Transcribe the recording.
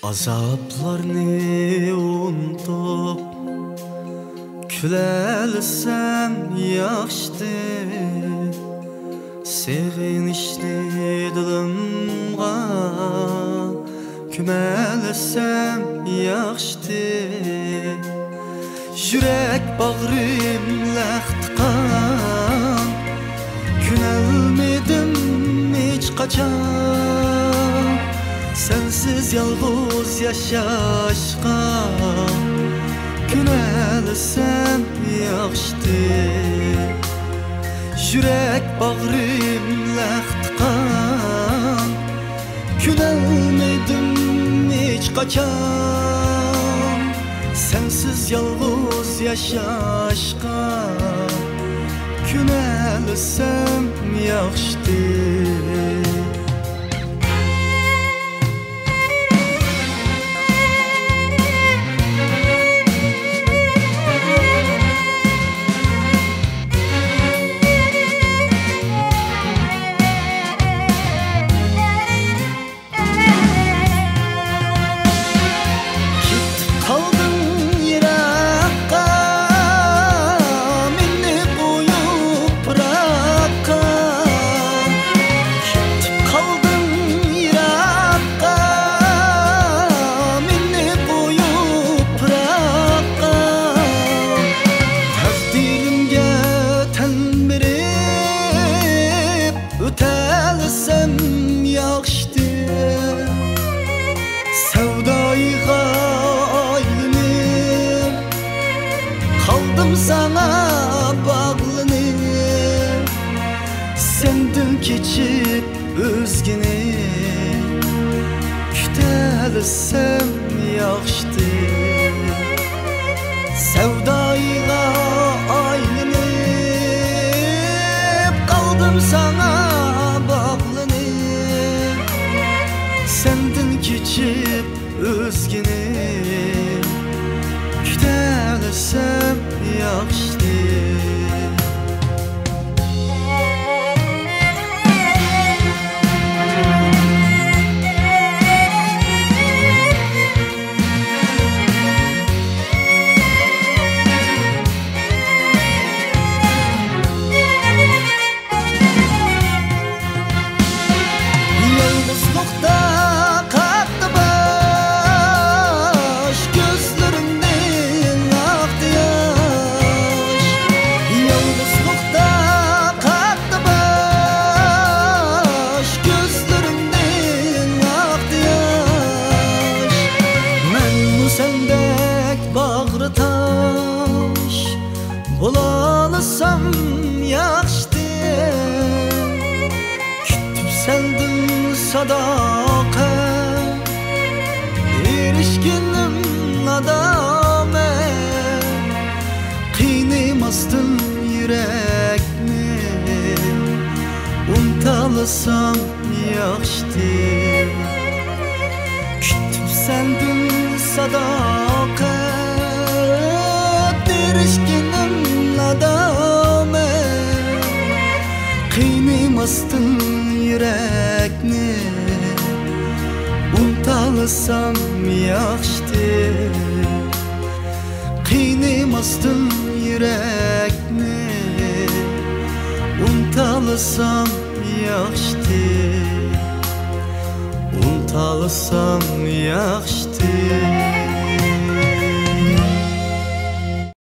Azaplarni unutup külelsem yaxşıdır. Sevinçli dilimga kümelesem yaxşıdır. Yürek bağrım laqtıqan külelmedim hiç kaçan. Sensiz yalğız yaşaşqa günelsem yaxşıdır. Yürek bağrım laqtıqan günelmedim hiç kaçan. Sensiz yalğız yaşaşqa günelsem yaxşıdır. Ötelsem yaxşıdır. Sevdayığa aylanıp kaldım sana bağlanıp. Senden keçip özgeni kütelsem yaxşıdır. Sevdayığa aylanıp kaldım sana bağlanıp. Senden keçip özgeni kütelsem yaxşıdır. Olanısam yaxşıdır. Kütüp senden sadakat erişkinim nadamet. Kıynamasdın yürekni unutalısam yaxşıdır. Kütüp senden sadakat erişkinim nadamet. Kıynamasdın yürekni unutalısam yaxşıdır. Kıynamasdın yürekni unutalısam yaxşıdır. Unutalısam yaxşıdır.